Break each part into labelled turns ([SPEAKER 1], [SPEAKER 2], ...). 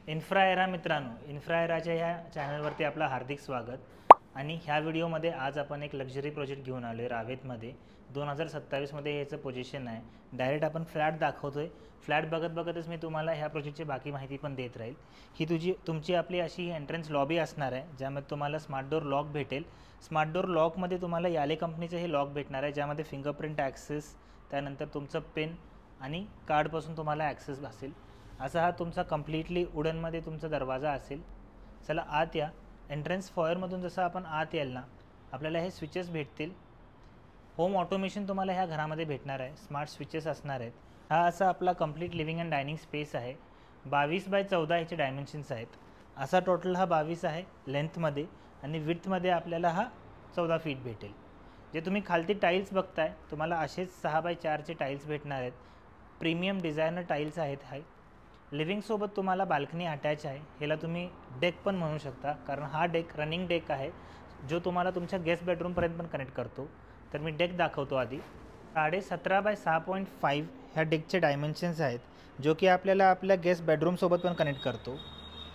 [SPEAKER 1] इन्फ्राएरा मित्रांनो, इन्फ्राएराच्या ह्या चॅनलवरती आपलं हार्दिक स्वागत। आणि ह्या व्हिडिओमध्ये आज आपण एक लक्झरी प्रोजेक्ट घेऊन आलो आहे रावेतमध्ये। 2027मध्ये याचं पोझिशन आहे। डायरेक्ट आपण फ्लॅट दाखवतोय। फ्लॅट बघतच मी तुम्हाला ह्या प्रोजेक्टची बाकी माहिती पण देत राहील। ही तुमची आपली अशी एंट्रन्स लॉबी असणार आहे, ज्यामध्ये तुम्हाला स्मार्ट डोर लॉक भेटेल। स्मार्ट डोर लॉकमध्ये तुम्हाला याले कंपनीचं हे लॉक भेटणार आहे, ज्यामध्ये फिंगरप्रिंट ॲक्सेस, त्यानंतर तुमचं पेन आणि कार्डपासून तुम्हाला ॲक्सेस असेल। असा हा तुमचा कम्प्लिटली वुडनमध्ये तुमचा दरवाजा असेल। चला आत या। एंट्रन्स फॉयरमधून जसं आपण आत याल ना, आपल्याला हे स्विचेस भेटतील। होम ऑटोमेशन तुम्हाला ह्या घरामध्ये भेटणार आहे। स्मार्ट स्विचेस असणार आहेत। हा असा आपला complete living and dining space आहे। 22 बाय 14 ह्याचे डायमेन्शन्स आहेत। असा टोटल हा 22 आहे लेंथमध्ये, आणि विड्थमध्ये आपल्याला हा 14 फीट भेटेल। जे तुम्ही खालती टाईल्स बघताय, तुम्हाला असेच 6 बाय 4चे टाईल्स भेटणार आहेत। प्रीमियम डिझायनर टाईल्स आहेत। हा लिव्हिंगसोबत तुम्हाला बाल्कनी अटॅच आहे। ह्याला तुम्ही डेक पण म्हणू शकता, कारण हा डेक रनिंग डेक आहे, जो तुम्हाला तुमच्या गेस्ट बेडरूमपर्यंत पण कनेक्ट करतो। तर मी डेक दाखवतो आधी। 17.5 बाय 6.5 ह्या डेकचे डायमेन्शन्स आहेत, जो की आपल्याला आपल्या गेस्ट बेडरूमसोबत पण कनेक्ट करतो।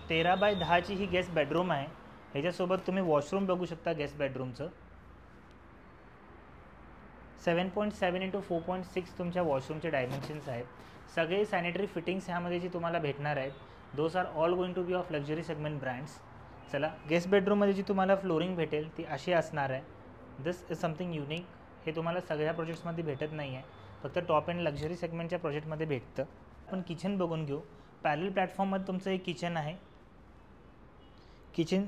[SPEAKER 1] 13 बाय 10ची ही गेस्ट बेडरूम आहे। ह्याच्यासोबत तुम्ही वॉशरूम बघू शकता गेस्ट बेडरूमचं। 7.7 × 4.6 तुमच्या वॉशरूमचे डायमेन्शन्स आहेत। सगळे सॅनिटरी फिटिंग्स ह्यामध्ये जी तुम्हाला भेटणार आहेत, those are all going to be of luxury segment brands. चला, गेस्ट बेडरूममध्ये जी तुम्हाला फ्लोरिंग भेटेल ती अशी असणार आहे। This is something unique. हे तुम्हाला सगळ्या प्रोजेक्ट्समध्ये भेटत नाही आहे, फक्त टॉप अँड लक्झरी सेगमेंटच्या प्रोजेक्टमध्ये भेटतं। आपण किचन बघून घेऊ। पॅरल प्लॅटफॉर्ममध्ये तुमचं एक किचन आहे। किचन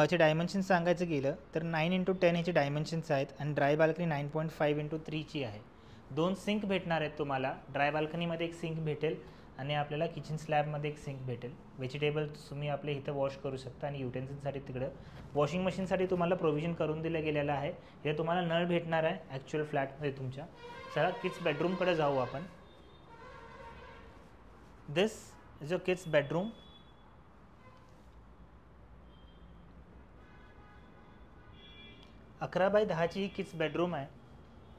[SPEAKER 1] चे डायमेन्शन्स सांगायचं गेलं तर 9 × 10 ह्याचे डायमेन्शन्स आहेत, आणि ड्राय बाल्कनी 9.5 × 3ची आहे। 2 सिंक भेटणार आहेत तुम्हाला। ड्राय बाल्कनीमध्ये एक सिंक भेटेल, आणि आपल्याला किचन स्लॅबमध्ये एक सिंक भेटेल। व्हेजिटेबल्स तुम्ही आपले इथं वॉश करू शकता, आणि युटेन्सिलसाठी तिकडं वॉशिंग मशीनसाठी तुम्हाला प्रोव्हिजन करून दिलं गेलेलं आहे। हे तुम्हाला नळ भेटणार आहे ॲक्च्युअल फ्लॅटमध्ये तुमच्या। चला किड्स बेडरूमकडे जाऊ आपण। दिस इज अ किड्स बेडरूम। अकरा बाय 10ची ही किड्स बेडरूम आहे।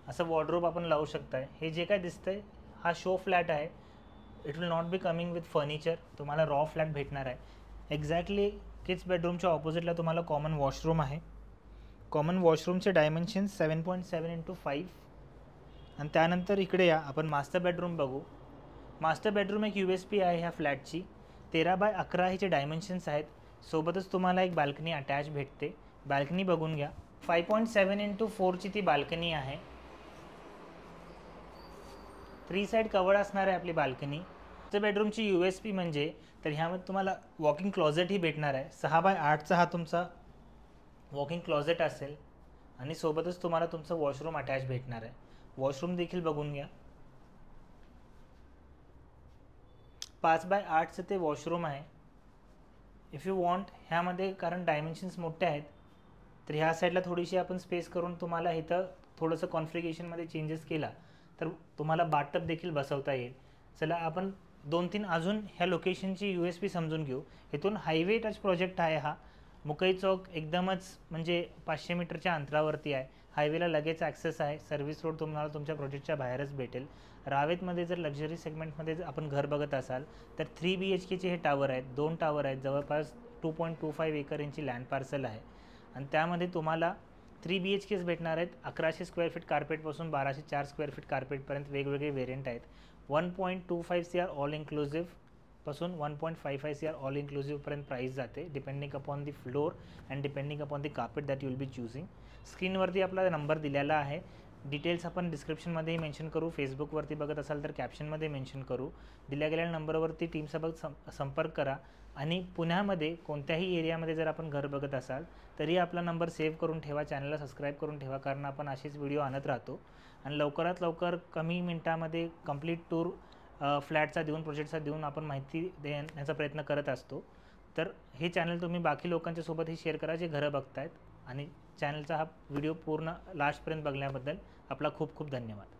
[SPEAKER 1] असं वॉर्डरोब आपण लावू शकताय। हे जे काय दिसतंय हा शो फ्लॅट आहे। It will not be coming with furniture. तुम्हाला रॉ फ्लॅट भेटणार आहे। एक्झॅक्टली किड्स बेडरूमच्या ऑपोजिटला तुम्हाला कॉमन वॉशरूम आहे। कॉमन वॉशरूमचे डायमेन्शन्स 7.7 × 5। आणि त्यानंतर इकडे या, आपण मास्टर बेडरूम बघू। मास्टर बेडरूम एक USP आहे ह्या फ्लॅटची। 13 बाय 11 ह्याचे डायमेन्शन्स आहेत। सोबतच तुम्हाला एक बाल्कनी अटॅच भेटते। बाल्कनी बघून घ्या। 5.7 × 4ची ती बाल्कनी आहे। 3 साईड कवर्ड असणार आहे आपली बाल्कनी। मास्टर बेडरूमची USP म्हणजे तर ह्यामध्ये तुम्हाला वॉकिंग क्लॉजेटही भेटणार आहे। 6 बाय 8चा हा तुमचा वॉकिंग क्लॉजेट असेल, आणि सोबतच तुम्हाला तुमचं वॉशरूम अटॅच भेटणार आहे। वॉशरूम देखील बघून घ्या। 5 बाय 8चं ते वॉशरूम आहे। इफ यू वॉन्ट, ह्यामध्ये कारण डायमेन्शन्स मोठे आहेत, तर ह्या साईडला थोडीशी आपण स्पेस करून तुम्हाला इथं थोडंसं कॉन्फिगरेशनमध्ये चेंजेस केला तर तुम्हाला बाथटब देखील बसवता येईल। चला आपण 2-3 अजून ह्या लोकेशनची USP समजून घेऊ। इथून हायवे टच प्रोजेक्ट आहे हा। मुकई चौक एकदमच म्हणजे 500 मीटरच्या अंतरावरती आहे। हायवेला लगेच ॲक्सेस आहे। सर्व्हिस रोड तुम्हाला तुमच्या प्रोजेक्टच्या बाहेरच भेटेल। रावेतमध्ये जर लक्झरी सेगमेंटमध्ये आपण घर बघत असाल तर 3 BHKचे हे टावर आहेत। 2 टावर आहेत। जवळपास 2.25 एकर यांची लँड पार्सल आहे, आणि त्यामध्ये तुम्हाला 3 BHKs भेटणार आहेत। 1100 स्क्वेअर फीट कार्पेटपासून 1204 स्क्वेअर फीट कार्पेटपर्यंत वेगवेगळे व्हेरियंट आहेत। 1.25 CR ऑल इन्क्लुझिव्ह पासून 1.55 CR ऑल इन्क्लुझिव्हपर्यंत प्राईस जाते, depending upon the floor and depending upon the carpet that you will be choosing. स्क्रीनवरती आपला नंबर दिलेला आहे। डिटेल्स आपण डिस्क्रिप्शनमध्येही मेन्शन करू। फेसबुकवरती बघत असाल तर कॅप्शनमध्ये मेन्शन करू। दिल्या गेलेल्या नंबरवरती टीमसोबत संपर्क करा। आणि पुण्यामध्ये कोणत्याही एरियामध्ये जर आपण घर बघत असाल तरी आपला नंबर सेव्ह करून ठेवा। चॅनलला सबस्क्राईब करून ठेवा, कारण आपण असेच व्हिडिओ आणत राहतो। आणि लवकरात लवकर कमी मिनटामध्ये कंप्लीट टूर फ्लॅटचा देऊन, प्रोजेक्टचा देऊन आपण माहिती देण्याचा प्रयत्न करत असतो। तर हे चॅनल तुम्ही बाकी लोकांच्या सोबतही शेअर करा जे घरं बघतायत। आणि चॅनलचा हा व्हिडिओ पूर्ण लास्टपर्यंत बघण्याबद्दल आपला खूप खूप धन्यवाद।